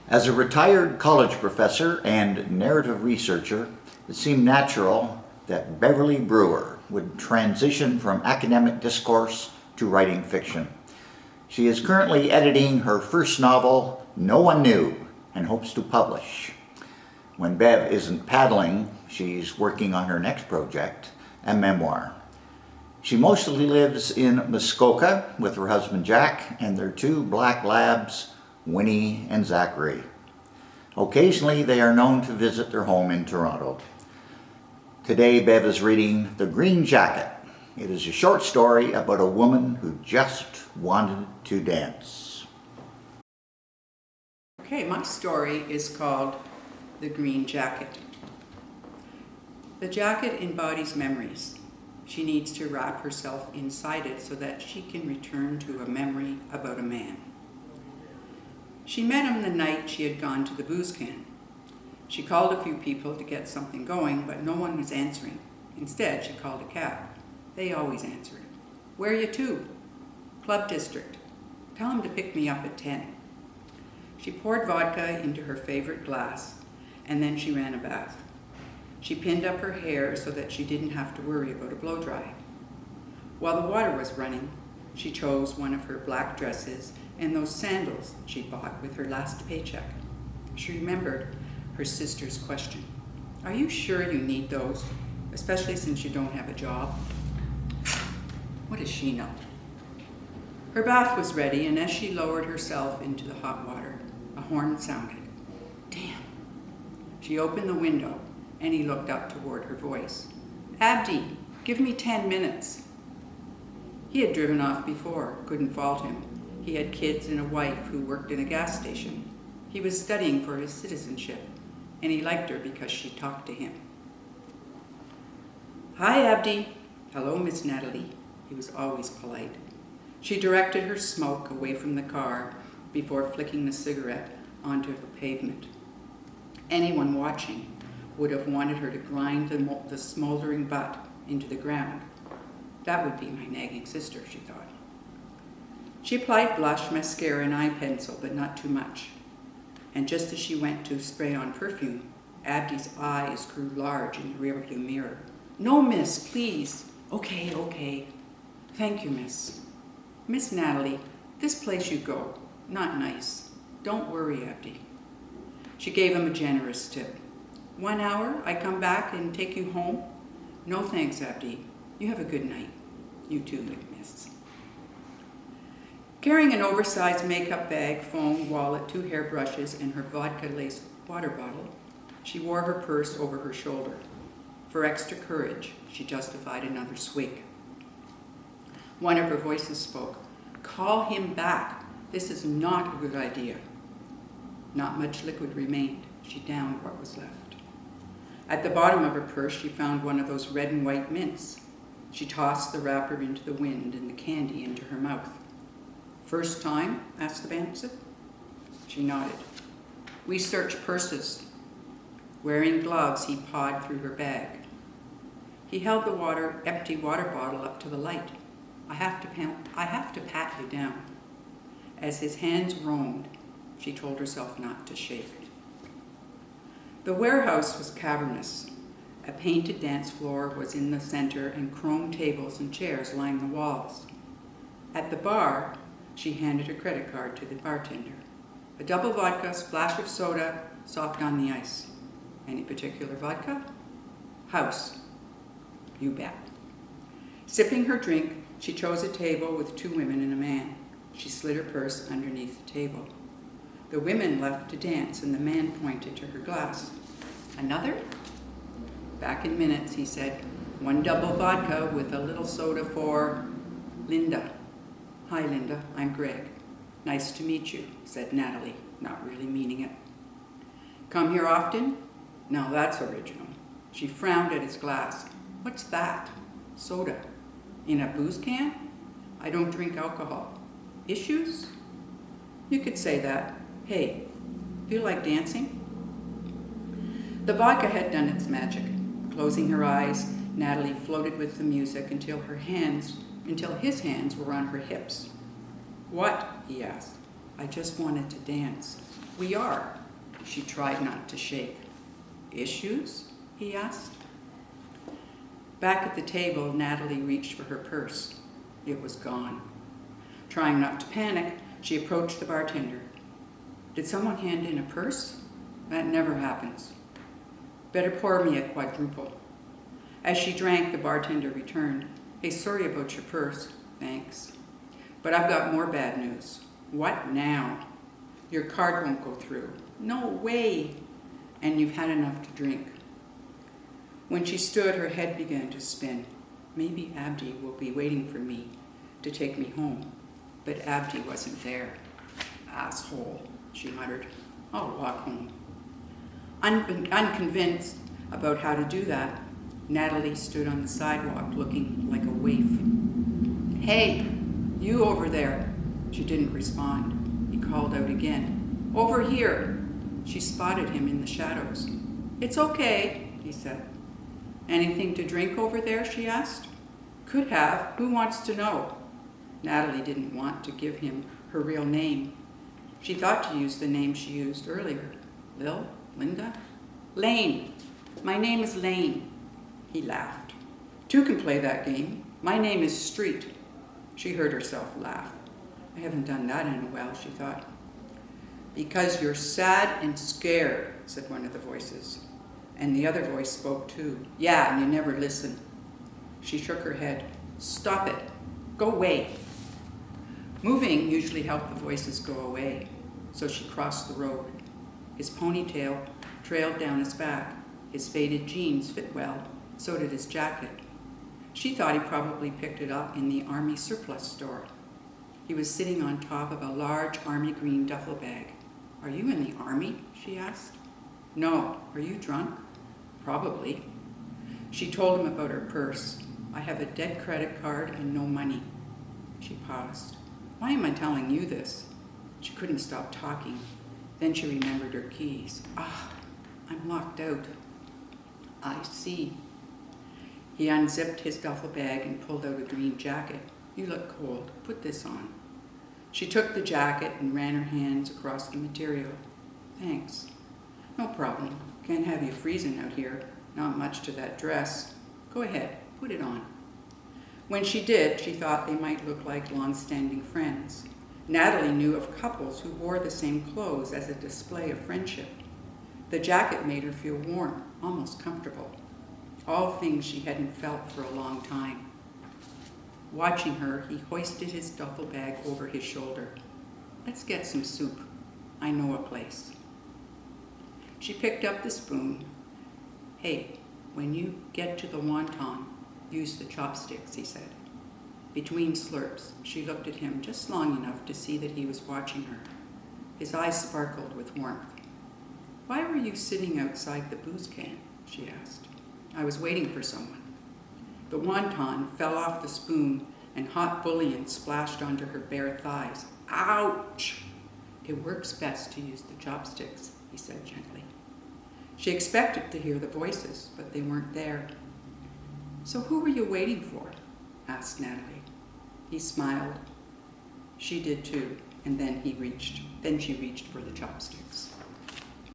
As a retired college professor and narrative researcher, it seemed natural that Beverly Brewer would transition from academic discourse to writing fiction. She is currently editing her first novel, No One Knew, and hopes to publish. When Bev isn't paddling, she's working on her next project, a memoir. She mostly lives in Muskoka with her husband Jack and their two black labs, Winnie and Zachary. Occasionally they are known to visit their home in Toronto. Today Bev is reading The Green Jacket. It is a short story about a woman who just wanted to dance. Okay, my story is called The Green Jacket. The jacket embodies memories. She needs to wrap herself inside it so that she can return to a memory about a man. She met him the night she had gone to the booze can. She called a few people to get something going, but no one was answering. Instead, she called a cab. They always answered. Where are you to? Club District. Tell him to pick me up at 10. She poured vodka into her favorite glass, and then she ran a bath. She pinned up her hair so that she didn't have to worry about a blow dry. While the water was running, she chose one of her black dresses and those sandals she bought with her last paycheck. She remembered her sister's question. Are you sure you need those, especially since you don't have a job? What does she know? Her bath was ready, and as she lowered herself into the hot water, a horn sounded. Damn. She opened the window, and he looked up toward her voice. Abdi, give me 10 minutes. He had driven off before, couldn't fault him. He had kids and a wife who worked in a gas station. He was studying for his citizenship, and he liked her because she talked to him. Hi, Abdi. Hello, Miss Natalie. He was always polite. She directed her smoke away from the car before flicking the cigarette onto the pavement. Anyone watching would have wanted her to grind the smoldering butt into the ground. That would be my nagging sister, she thought. She applied blush, mascara, and eye pencil, but not too much. And just as she went to spray on perfume, Abdi's eyes grew large in the rearview mirror. No, miss, please. Okay. Thank you, miss. Miss Natalie, this place you go, not nice. Don't worry, Abdi. She gave him a generous tip. 1 hour, I come back and take you home? No thanks, Abdi. You have a good night. You too, miss. Carrying an oversized makeup bag, phone, wallet, 2 hairbrushes, and her vodka-laced water bottle, she wore her purse over her shoulder. For extra courage, she justified another swig. One of her voices spoke. Call him back. This is not a good idea. Not much liquid remained. She downed what was left. At the bottom of her purse, she found one of those red and white mints. She tossed the wrapper into the wind and the candy into her mouth. First time? Asked the bouncer. She nodded. We search purses. Wearing gloves, he pawed through her bag. He held the empty water bottle up to the light. I have to pat you down. As his hands roamed, she told herself not to shake. The warehouse was cavernous. A painted dance floor was in the center and chrome tables and chairs lined the walls. At the bar, she handed her credit card to the bartender. A double vodka, splash of soda, soft on the ice. Any particular vodka? House. You bet. Sipping her drink, she chose a table with 2 women and a man. She slid her purse underneath the table. The women left to dance, and the man pointed to her glass. Another? Back in minutes, he said, 1 double vodka with a little soda for Linda. Hi, Linda, I'm Greg. Nice to meet you, said Natalie, not really meaning it. Come here often? Now that's original. She frowned at his glass. What's that? Soda. In a booze can? I don't drink alcohol. Issues? You could say that. Hey, feel like dancing? The vodka had done its magic. Closing her eyes, Natalie floated with the music until his hands were on her hips. What? He asked. I just wanted to dance. We are. She tried not to shake. Issues? He asked. Back at the table, Natalie reached for her purse. It was gone. Trying not to panic, she approached the bartender. Did someone hand in a purse? That never happens. Better pour me a quadruple. As she drank, the bartender returned. Hey, sorry about your purse. Thanks. But I've got more bad news. What now? Your card won't go through. No way. And you've had enough to drink. When she stood, her head began to spin. Maybe Abdi will be waiting for me to take me home. But Abdi wasn't there. Asshole, she muttered. I'll walk home. Unconvinced about how to do that, Natalie stood on the sidewalk looking like a waif. Hey, you over there. She didn't respond. He called out again. Over here. She spotted him in the shadows. It's okay, he said. Anything to drink over there, she asked. Could have. Who wants to know? Natalie didn't want to give him her real name. She thought to use the name she used earlier. Lil? Linda? Lane. My name is Lane. He laughed. Two can play that game. My name is Street. She heard herself laugh. I haven't done that in a while, she thought. Because you're sad and scared, said one of the voices. And the other voice spoke too. Yeah, and you never listen. She shook her head. Stop it. Go away. Moving usually helped the voices go away, so she crossed the road. His ponytail trailed down his back. His faded jeans fit well, so did his jacket. She thought he probably picked it up in the army surplus store. He was sitting on top of a large army green duffel bag. Are you in the army? She asked. No. Are you drunk? Probably. She told him about her purse. I have a dead credit card and no money. She paused. Why am I telling you this? She couldn't stop talking. Then she remembered her keys. I'm locked out. I see. He unzipped his duffel bag and pulled out a green jacket. You look cold. Put this on. She took the jacket and ran her hands across the material. Thanks. No problem. Can't have you freezing out here. Not much to that dress. Go ahead. Put it on. When she did, she thought they might look like long-standing friends. Natalie knew of couples who wore the same clothes as a display of friendship. The jacket made her feel warm, almost comfortable. All things she hadn't felt for a long time. Watching her, he hoisted his duffel bag over his shoulder. Let's get some soup. I know a place. She picked up the spoon. Hey, when you get to the wonton, use the chopsticks, he said. Between slurps, she looked at him just long enough to see that he was watching her. His eyes sparkled with warmth. Why were you sitting outside the booze can? She asked. I was waiting for someone. The wonton fell off the spoon and hot bouillon splashed onto her bare thighs. Ouch! It works best to use the chopsticks, he said gently. She expected to hear the voices, but they weren't there. So who were you waiting for? Asked Natalie. He smiled. She did too, and then she reached for the chopsticks.